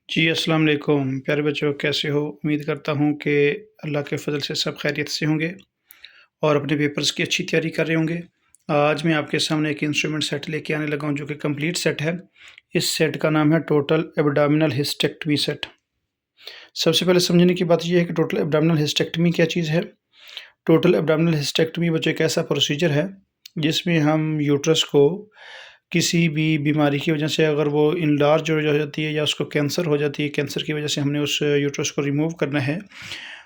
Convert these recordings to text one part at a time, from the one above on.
जी, अस्सलाम वालेकुम प्यारे बच्चों, कैसे हो? उम्मीद करता हूँ कि अल्लाह के फ़ज़ल से सब खैरियत से होंगे और अपने पेपर्स की अच्छी तैयारी कर रहे होंगे। आज मैं आपके सामने एक इंस्ट्रूमेंट सेट लेके आने लगा हूँ जो कि कंप्लीट सेट है। इस सेट का नाम है टोटल एब्डोमिनल हिस्टेक्टमी सेट। सबसे पहले समझने की बात ये है कि टोटल एब्डोमिनल हिस्टेक्टमी क्या चीज़ है? टोटल एब्डोमिनल हिस्टेक्टमी बच्चों एक ऐसा प्रोसीजर है जिसमें हम यूट्रस को किसी भी बीमारी की वजह से अगर वो इनलार्ज हो जाती है या उसको कैंसर हो जाती है, कैंसर की वजह से हमने उस यूट्रस को रिमूव करना है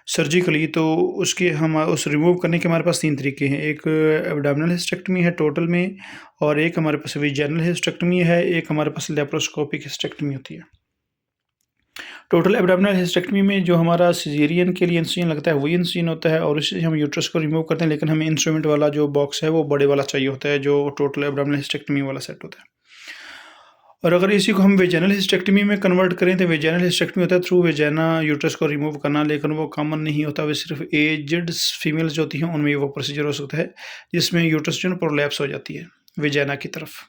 सर्जिकली, तो उसके हम उस रिमूव करने के हमारे पास 3 तरीके हैं। एक एब्डोमिनल हिस्टेक्टमी है टोटल में, और एक हमारे पास वेजाइनल हिस्टेक्टमी है, एक हमारे पास लैप्रोस्कोपिक हिस्टेक्टमी होती है। टोटल एब्डोमिनल हिस्टेक्टमी में जो हमारा सिज़ेरियन के लिए इंसिजन लगता है वही इंसिजन होता है और उससे हम यूट्रस को रिमूव करते हैं, लेकिन हमें इंस्ट्रूमेंट वाला जो बॉक्स है वो बड़े वाला चाहिए होता है, जो टोटल एब्डोमिनल हिस्टेक्टमी वाला सेट होता है। और अगर इसी को हम वेजाइनल हिस्टेक्टमी में कन्वर्ट करें तो वेजाइनल हिस्टेक्टमी होता है थ्रू वेजाइना यूट्रस को रिमूव करना, लेकिन वो कॉमन नहीं होता। वो सिर्फ एज्ड फीमेल्स जो होती हैं उनमें वो प्रोसीजर हो सकता है जिसमें यूट्रस जो है प्रोलैप्स हो जाती है वेजाइना की तरफ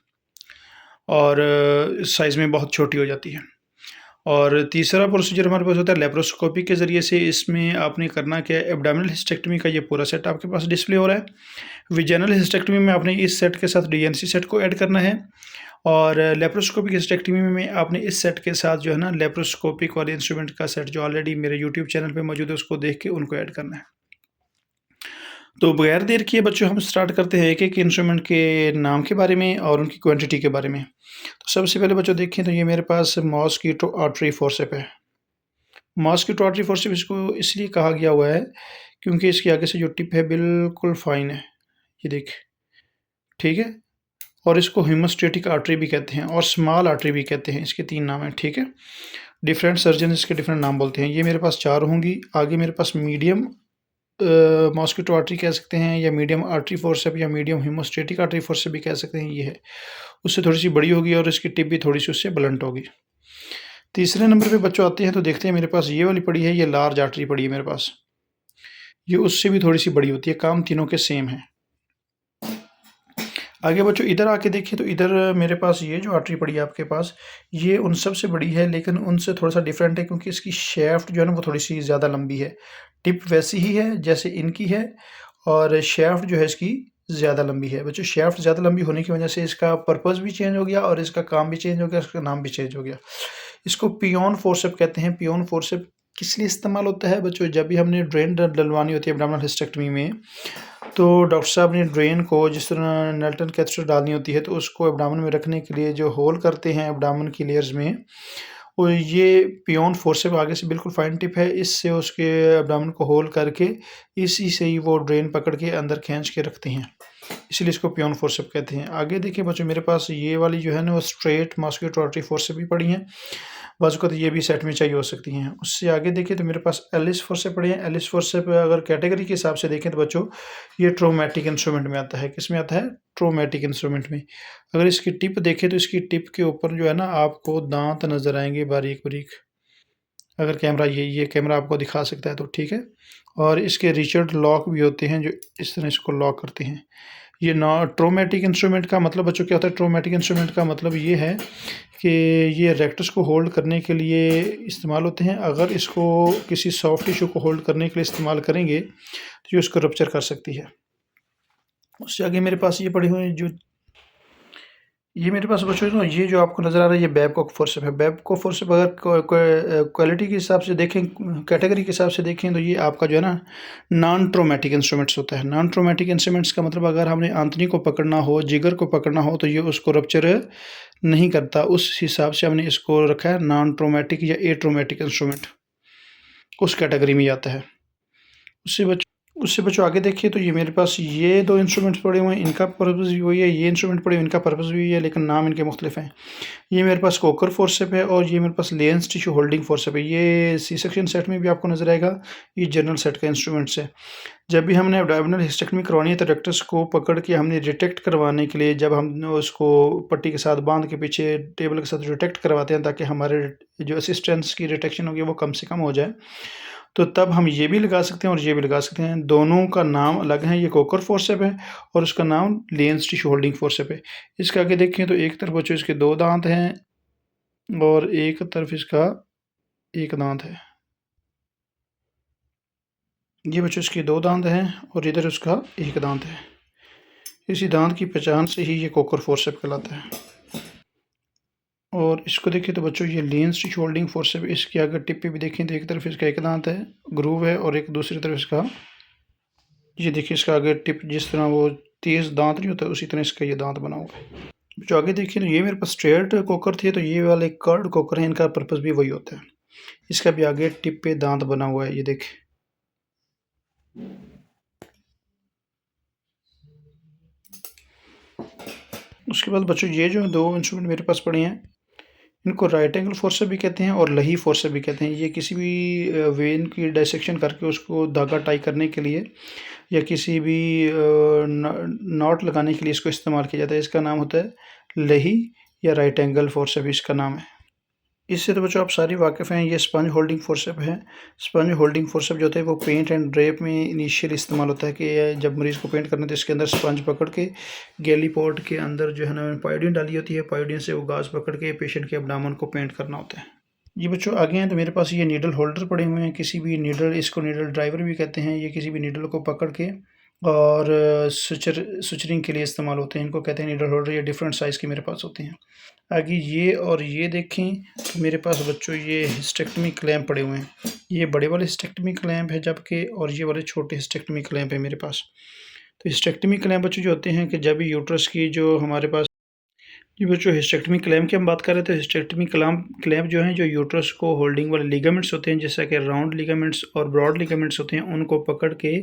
और साइज़ में बहुत छोटी हो जाती है। और तीसरा प्रोसीजर हमारे पास होता है लेप्रोस्कोपी के ज़रिए से। इसमें आपने करना क्या है, एब्डोमिनल हिस्टेक्टमी का ये पूरा सेट आपके पास डिस्प्ले हो रहा है। वेजाइनल हिस्टेक्टमी में आपने इस सेट के साथ डीएनसी सेट को ऐड करना है और लेप्रोस्कोपिक हिस्टेक्टमी में आपने इस सेट के साथ जो है ना लेप्रोस्कोपिक वाले इंस्ट्रूमेंट का सेट जो ऑलरेडी मेरे यूट्यूब चैनल पे मौजूद है उसको देख के उनको ऐड करना है। तो बगैर देर किए बच्चों हम स्टार्ट करते हैं एक-एक इंस्ट्रूमेंट के नाम के बारे में और उनकी क्वांटिटी के बारे में। तो सबसे पहले बच्चों देखें तो ये मेरे पास मॉस्कीटो आर्टरी फोर्सेप है। मॉस्कीटो आर्टरी फोर्सेप इसको इसलिए कहा गया हुआ है क्योंकि इसके आगे से जो टिप है बिल्कुल फाइन है, ये देखिए, ठीक है? और इसको हेमोस्टेटिक आर्टरी भी कहते हैं और स्मॉल आर्टरी भी कहते हैं, इसके 3 नाम हैं, ठीक है? डिफरेंट सर्जन इसके डिफरेंट नाम बोलते हैं। ये मेरे पास 4 होंगी। आगे मेरे पास मीडियम मॉस्किटो आर्टरी कह सकते हैं या मीडियम आर्टरी फोर्सेप या मीडियम हेमोस्टेटिक आर्टरी फोर्सेप भी कह सकते हैं, ये है। उससे थोड़ी-सी बड़ी होगी और इसकी टिप भी थोड़ी-सी उससे ब्लंट होगी। तीसरे नंबर पे बच्चों आते हैं तो देखते हैं मेरे पास ये वाली पड़ी है, ये लार्ज आर्टरी पड़ी है मेरे पास। ये उससे भी थोड़ी-सी बड़ी होती है, काम तीनों के सेम है। आगे बच्चों इधर आके देखें तो इधर मेरे पास ये जो आर्टरी पड़ी है आपके पास, ये उन सब से बड़ी है लेकिन उनसे थोड़ा-सा डिफरेंट है क्योंकि इसकी शैफ्ट जो है ना वो थोड़ी-सी ज़्यादा लंबी है। टिप वैसी ही है जैसे इनकी है और शैफ्ट जो है इसकी ज़्यादा लंबी है। बच्चों शैफ्ट ज़्यादा लंबी होने की वजह से इसका पर्पज़ भी चेंज हो गया और इसका काम भी चेंज हो गया, इसका नाम भी चेंज हो गया। इसको पियोन फोर्सेप कहते हैं। पियोन फोर्सेप किस लिए इस्तेमाल होता है बच्चों, जब भी हमने ड्रेन डलवानी होती है एब्डोमिनल हिस्टेक्टमी में, तो डॉक्टर साहब ने ड्रेन को जिस तरह नेल्टन कैथेटर डालनी होती है तो उसको एब्डोमेन में रखने के लिए जो होल करते हैं एब्डोमेन की लेयर्स में, और ये पियोन फोर्सेप आगे से बिल्कुल फाइन टिप है, इससे उसके एब्डोमेन को होल करके इसी से ही वो ड्रेन पकड़ के अंदर खींच के रखते हैं, इसलिए इसको पियोन फोर्सेप कहते हैं। आगे देखिए बच्चों मेरे पास ये वाली जो है ना वो स्ट्रेट मॉस्किटो आर्टरी फोर्सेप भी पड़ी हैं, बाज़ तो ये भी सेट में चाहिए हो सकती हैं। उससे आगे देखें तो मेरे पास एलिस फोर्सेप पड़ी हैं। एलिस फोर्सेप अगर कैटेगरी के हिसाब से देखें तो बच्चों ये ट्रोमैटिक इंस्ट्रूमेंट में आता है। किस में आता है? ट्रोमैटिक इंस्ट्रूमेंट में। अगर इसकी टिप देखें तो इसकी टिप के ऊपर जो है ना आपको दाँत नज़र आएँगे बारीक-बारीक। अगर कैमरा ये कैमरा आपको दिखा सकता है तो ठीक है। और इसके रिचर्ड लॉक भी होते हैं जो इस तरह इसको लॉक करते हैं। ये नॉ ट्रोमैटिक इंस्ट्रूमेंट का मतलब बच्चों क्या होता है? ट्रोमैटिक इंस्ट्रूमेंट का मतलब ये है कि ये रेक्टस को होल्ड करने के लिए इस्तेमाल होते हैं। अगर इसको किसी सॉफ्ट टिश्यू को होल्ड करने के लिए इस्तेमाल करेंगे तो ये उसको रप्चर कर सकती है। उससे आगे मेरे पास ये पड़ी हुई है जो ये मेरे पास बच्चों ना ये जो आपको नज़र आ रहा है ये बैबकॉक फोर्सेप है। बैबकॉक फोर्सेप अगर क्वालिटी के हिसाब से देखें, कैटेगरी के हिसाब से देखें तो ये आपका जो है ना नॉन ट्रोमैटिक इंस्ट्रूमेंट्स होता है। नॉन ट्रोमैटिक इंस्ट्रूमेंट्स का मतलब अगर हमने आंतनी को पकड़ना हो, जिगर को पकड़ना हो तो ये उसको रप्चर नहीं करता। उस हिसाब से हमने इसको रखा है नॉन ट्रोमैटिक या एट्रोमैटिक इंस्ट्रूमेंट, उस कैटेगरी में आता है। उससे बच्चों आगे देखिए तो ये मेरे पास ये 2 इंस्ट्रूमेंट्स पड़े हुए हैं, इनका पर्पज़ भी वही है, ये इंस्ट्रूमेंट पड़े हुए इनका पर्पज़ भी वही है, लेकिन नाम इनके मुख्तलिफ हैं। ये मेरे पास कोकर फोर्सेप है और ये मेरे पास लेंस टिश्यू होल्डिंग फोर्सेप है। ये सी सेक्शन सेट में भी आपको नज़र आएगा, ये जनरल सेट का इंस्ट्रूमेंट्स है। जब भी हमने एब्डोमिनल हिस्टेक्टमी करवानी है तो रेक्टस को पकड़ के हमने डिटेक्ट करवाने के लिए जब हम उसको पट्टी के साथ बांध के पीछे टेबल के साथ डिटेक्ट करवाते हैं ताकि हमारे जो असिस्टेंस की डिटेक्शन होगी वो कम से कम हो जाए, तो तब हम ये भी लगा सकते हैं और ये भी लगा सकते हैं। दोनों का नाम अलग है, ये कोकर फोर्सेप है और उसका नाम लेंस टिश्यू होल्डिंग फोर्सेप है। इसके आगे देखें तो एक तरफ बच्चों इसके 2 दांत हैं और एक तरफ इसका एक दांत है। ये बच्चों इसके 2 दांत हैं और इधर उसका 1 दांत है। इसी दांत की पहचान से ही ये कोकर फोर्सेप कहलाता है। और इसको देखें तो बच्चों ये लीन स्टिच होल्डिंग फोर्सेप, इसके आगे टिप पे भी देखें तो एक तरफ इसका 1 दांत है, ग्रूव है, और एक दूसरी तरफ इसका, ये देखिए इसका आगे टिप जिस तरह वो तेज़ दांत नहीं होता उसी तरह इसका ये दांत बना हुआ है। जो आगे देखिए तो ये मेरे पास स्ट्रेट कोकर थे, तो ये वाले कर्ड कोकर हैं, इनका पर्पस भी वही होता है। इसका भी आगे टिप पे दांत बना हुआ है, ये देखें। उसके बाद बच्चों ये जो 2 इंस्ट्रूमेंट मेरे पास पड़े हैं, इनको राइट एंगल फोर्सेप भी कहते हैं और लही फोर्सेप भी कहते हैं। ये किसी भी वेन की डाइसेक्शन करके उसको धागा टाई करने के लिए या किसी भी नॉट लगाने के लिए इसको इस्तेमाल किया जाता है। इसका नाम होता है लही या राइट एंगल फोर्सेप, इसका नाम है। इससे तो बच्चों आप सारी वाकिफ़ हैं, ये स्पंज होल्डिंग फोर्सेप है। स्पंज होल्डिंग फोर्सेप जो होता है वो पेंट एंड ड्रेप में इनिशियल इस्तेमाल होता है कि जब मरीज़ को पेंट करना है तो इसके अंदर स्पंज पकड़ के गैली पॉट के अंदर जो है ना पायोडीन डाली होती है, पायोडीन से वो गाज पकड़ के पेशेंट के अब्डामन को पेंट करना होता है। ये बच्चों आगे हैं तो मेरे पास ये नीडल होल्डर पड़े हुए हैं। किसी भी नीडल, इसको नीडल ड्राइवर भी कहते हैं, ये किसी भी नीडल को पकड़ के और सुचरिंग के लिए इस्तेमाल होते हैं। इनको कहते हैं नीडल होल्डर। ये डिफरेंट साइज़ के मेरे पास होते हैं। आगे ये और ये देखें तो मेरे पास बच्चों ये हिस्टेक्टमी क्लैंप पड़े हुए हैं। ये बड़े वाले हिस्टेक्टमी क्लैंप है जबकि, और ये वाले छोटे हिस्टेक्टमी क्लैंप है मेरे पास। तो हिस्टेक्टमी क्लैंप बच्चों जो होते हैं कि जब यूट्रस की जो हमारे पास, जी बच्चों हिस्टेक्टमी क्लैंप की हम बात कर रहे थे। हिस्टेक्टमी क्लैंप जो हैं, जो यूट्रस को होल्डिंग वाले लिगामेंट्स होते हैं, जैसा कि राउंड लिगामेंट्स और ब्रॉड लिगामेंट्स होते हैं, उनको पकड़ के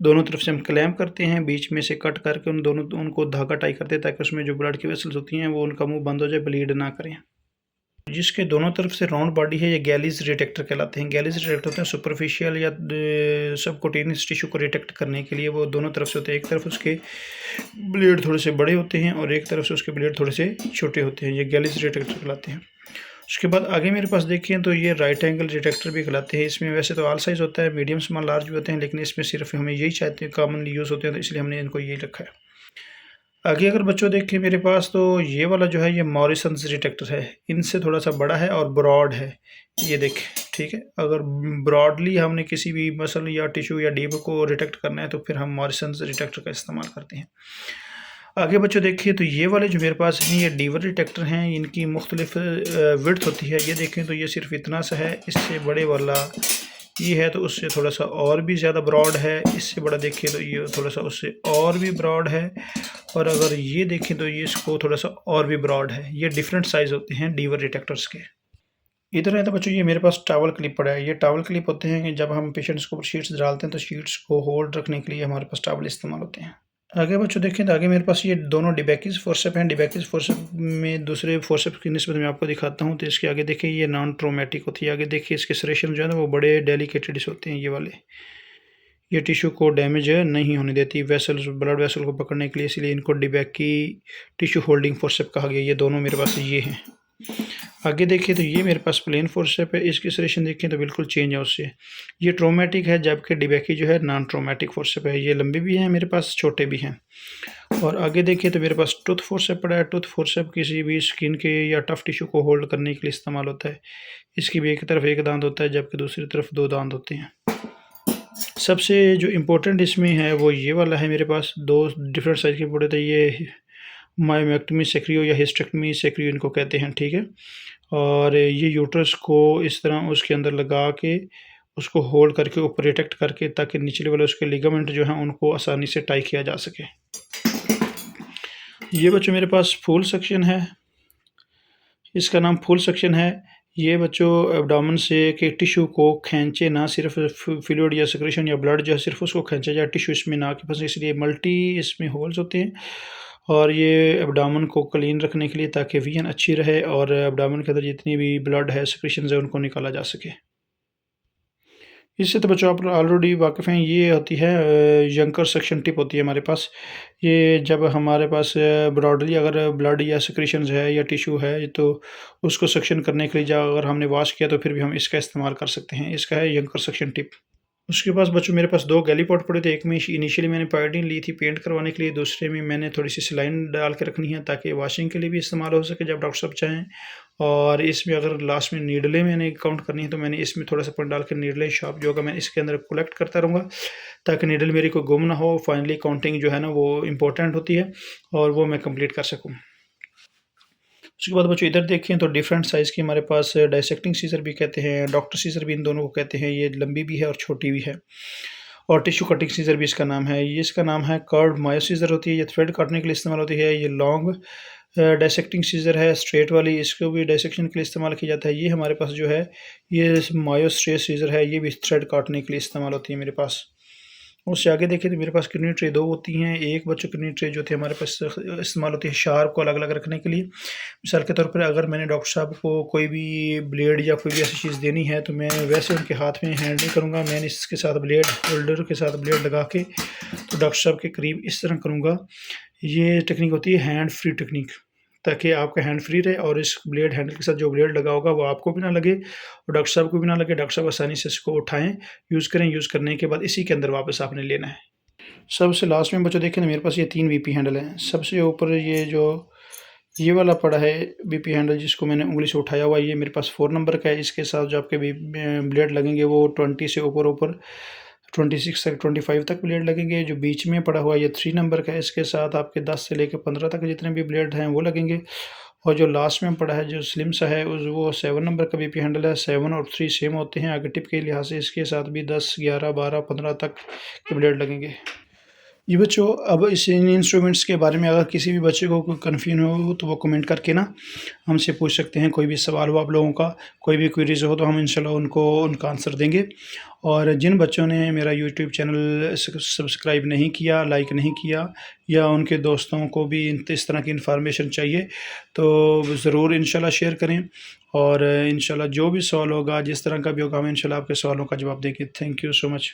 दोनों तरफ से हम क्लैंप करते हैं, बीच में से कट करके उनको धागा टाई करते हैं ताकि उसमें जो ब्लड की वेसल्स होती हैं वो उनका मुंह बंद हो जाए, ब्लीड ना करें। जिसके दोनों तरफ से राउंड बॉडी है, ये गैलीज रिटेक्टर कहलाते हैं। गैलीज रिटेक्टर होते हैं सुपरफिशियल या सबक्यूटेनियस टिश्यू को रिटेक्ट करने के लिए, वो दोनों तरफ से होते हैं। एक तरफ उसके ब्लेड थोड़े से बड़े होते हैं और एक तरफ से उसके ब्लेड थोड़े से छोटे होते हैं। ये गैलीज रिटेक्टर कहलाते हैं। उसके बाद आगे मेरे पास देखिए तो ये राइट एंगल रिटेक्टर भी कहलाते हैं। इसमें वैसे तो ऑल साइज़ होता है, मीडियम स्मॉल लार्ज भी होते हैं, लेकिन इसमें सिर्फ हमें यही चाहते हैं, कॉमनली यूज़ होते हैं, तो इसलिए हमने इनको यही रखा है। आगे अगर बच्चों देखें मेरे पास तो ये वाला जो है ये मॉरिसन्स डिटेक्टर है। इनसे थोड़ा सा बड़ा है और ब्रॉड है, ये देखें। ठीक है, अगर ब्रॉडली हमने किसी भी मसल या टिश्यू या डीब को डिटेक्ट करना है तो फिर हम मॉरिसन्स डिटेक्टर का इस्तेमाल करते हैं। आगे बच्चों देखिए तो ये वाले जो मेरे पास हैं ये डीवर डिटेक्टर हैं। इनकी मुख्तलिफ विड्थ होती है। ये देखें तो ये सिर्फ इतना सा है, इससे बड़े वाला ये है तो उससे थोड़ा सा और भी ज़्यादा ब्रॉड है। इससे बड़ा देखिए तो ये थोड़ा सा उससे और भी ब्रॉड है, और अगर ये देखें तो ये इसको थोड़ा सा और भी ब्रॉड है। ये डिफरेंट साइज़ होते हैं डीवर डिटेक्टर्स के। इधर है तो बच्चों ये मेरे पास टॉवल क्लिप पड़ा है। ये टॉवल क्लिप होते हैं कि जब हम पेशेंट्स को ऊपर शीट्स डालते हैं तो शीट्स को होल्ड रखने के लिए हमारे पास टॉवल इस्तेमाल होते हैं। आगे बच्चों देखें तो आगे मेरे पास ये दोनों डिबैकीज फोर्सेप हैं। डिबैकीज फोर्सेप में दूसरे फोर्सेप की निस्बत में आपको दिखाता हूँ। तो इसके आगे देखिए ये नॉन ट्रोमेटिक होती है। आगे देखिए इसके सरेशन जो है ना वो बड़े डेलिकेटेड होते हैं। ये वाले ये टिश्यू को डैमेज नहीं होने देती वेसल्स, ब्लड वेसल को पकड़ने के लिए, इसलिए इनको डिबैकी टिश्यू होल्डिंग फोर्सेप कहा गया। ये दोनों मेरे पास ये हैं। आगे देखिए तो ये मेरे पास प्लेन फोर्सेप है। इसकी सरेशन देखें तो बिल्कुल चेंज है उससे। ये ट्रोमेटिक है जबकि डिबैकी जो है नॉन ट्रोमेटिक फोर्सेप है। ये लंबे भी हैं मेरे पास, छोटे भी हैं। और आगे देखिए तो मेरे पास टूथ फोर्सेप पड़ा है। टूथ फोर्सेप किसी भी स्किन के या टफ टिश्यू को होल्ड करने के लिए इस्तेमाल होता है। इसकी भी एक तरफ 1 दांत होता है जबकि दूसरी तरफ 2 दांत होते हैं। सबसे जो इम्पोर्टेंट इसमें है वो ये वाला है। मेरे पास 2 डिफरेंट साइज़ के पड़े थे। ये मायोमेक्टमी सेक्रियो या हिस्टेक्टमी सेक्रियो इनको कहते हैं। ठीक है, और ये यूट्रस को इस तरह उसके अंदर लगा के उसको होल्ड करके ऊपर रिटेक्ट करके ताकि निचले वाले उसके लिगामेंट जो हैं उनको आसानी से टाई किया जा सके। ये बच्चों मेरे पास फुल सेक्शन है, इसका नाम फुल सेक्शन है। ये बच्चों एब्डोमेन से के टिश्यू को खींचे, ना सिर्फ फ्लूइड या सेक्रेशन या ब्लड जो है सिर्फ उसको खींचा जाए, टिश्यू इसमें ना कि फंसे, इसलिए मल्टी इसमें होल्स होते हैं। और ये एब्डोमेन को क्लीन रखने के लिए ताकि विजन अच्छी रहे और एब्डोमेन के अंदर जितनी भी ब्लड है सेक्रेशन है उनको निकाला जा सके। इससे तो बच्चों आप ऑलरेडी वाकिफ़ हैं। ये होती है यंकर सक्शन टिप होती है हमारे पास। ये जब हमारे पास ब्रॉडली अगर ब्लड या सेक्रेशंस है या टिश्यू है तो उसको सक्शन करने के लिए जब अगर हमने वॉश किया तो फिर भी हम इसका इस्तेमाल कर सकते हैं। इसका है यंकर सक्शन टिप। उसके पास बच्चों मेरे पास 2 गैलीपॉट पड़े थे। एक में इनिशियली मैंने पायोडीन ली थी पेंट करवाने के लिए, दूसरे में मैंने थोड़ी सी सलाइन डाल के रखनी है ताकि वॉशिंग के लिए भी इस्तेमाल हो सके जब डॉक्टर साहब चाहें, और इसमें अगर लास्ट में नीडलें मैंने काउंट करनी है तो मैंने इसमें थोड़ा सा पॉइंट डाल के नीडलें शार्प जो होगा मैं इसके अंदर कलेक्ट करता रहूँगा, ताकि नीडल मेरी कोई गुम ना हो। फाइनली काउंटिंग जो है ना वो इम्पोर्टेंट होती है और वो मैं कंप्लीट कर सकूँ। उसके बाद बच्चों इधर देखें तो डिफरेंट साइज़ की हमारे पास डाइसेक्टिंग सीज़र भी कहते हैं, डॉक्टर सीज़र भी इन दोनों को कहते हैं। ये लंबी भी है और छोटी भी है। और टिश्यू कटिंग सीज़र भी इसका नाम है। ये इसका नाम है कर्व्ड मायो सीज़र होती है। ये थ्रेड काटने के लिए इस्तेमाल होती है। ये लॉन्ग डाइसेक्टिंग सीज़र है स्ट्रेट वाली, इसको भी डाइसेक्शन के लिए इस्तेमाल किया जाता है। ये हमारे पास जो है ये मायो स्ट्रेट सीज़र है, ये भी थ्रेड काटने के लिए इस्तेमाल होती है मेरे पास। उससे आगे देखें तो मेरे पास किडनी ट्रे 2 होती हैं। एक बच्चों किडनी ट्रे जो थी हमारे पास इस्तेमाल होती है शार्प को अलग-अलग रखने के लिए। मिसाल के तौर पर अगर मैंने डॉक्टर साहब को कोई भी ब्लेड या कोई भी ऐसी चीज़ देनी है तो मैं वैसे उनके हाथ में हैंड नहीं करूँगा, मैंने इसके साथ ब्लेड होल्डर के साथ ब्लेड लगा के तो डॉक्टर साहब के करीब इस तरह करूँगा। ये टेक्निक होती है हैंड फ्री टेक्निक, ताकि आपका हैंड फ्री रहे और इस ब्लेड हैंडल के साथ जो ब्लेड लगा होगा वो आपको भी ना लगे और डॉक्टर साहब को भी ना लगे। डॉक्टर साहब आसानी से इसको उठाएँ, यूज़ करें, यूज़ करने के बाद इसी के अंदर वापस आपने लेना है। सबसे लास्ट में बच्चों देखें ना मेरे पास ये 3 वीपी हैंडल हैं। सबसे ऊपर ये वाला पड़ा है वीपी हैंडल जिसको मैंने उँगली से उठाया हुआ है, ये मेरे पास 4 नंबर का है। इसके साथ जो आपके ब्लेड लगेंगे वो 20 से ऊपर 26 तक 25 तक ब्लेड लगेंगे। जो बीच में पड़ा हुआ है ये 3 नंबर का है, इसके साथ आपके 10 से लेकर 15 तक जितने भी ब्लेड हैं वो लगेंगे। और जो लास्ट में पड़ा है जो स्लिम सा है वो 7 नंबर का वीपी हैंडल है। 7 और 3 सेम होते हैं आगे टिप के लिहाज से। इसके साथ भी 10, 11, 12, 15 तक के ब्लेड लगेंगे। जी बच्चों, अब इस इन इंस्ट्रूमेंट्स के बारे में अगर किसी भी बच्चे को कोई कन्फ्यूजन हो तो वो कमेंट करके ना हमसे पूछ सकते हैं। कोई भी सवाल हो आप लोगों का, कोई भी क्वेरीज हो तो हम इंशाल्लाह उनको उनका आंसर देंगे। और जिन बच्चों ने मेरा यूट्यूब चैनल सब्सक्राइब नहीं किया, लाइक नहीं किया, या उनके दोस्तों को भी इस तरह की इन्फॉर्मेशन चाहिए तो ज़रूर इंशाल्लाह शेयर करें। और इंशाल्लाह जो भी सवाल होगा जिस तरह का भी होगा हम इंशाल्लाह आपके सवालों का जवाब देंगे। Thank you so much.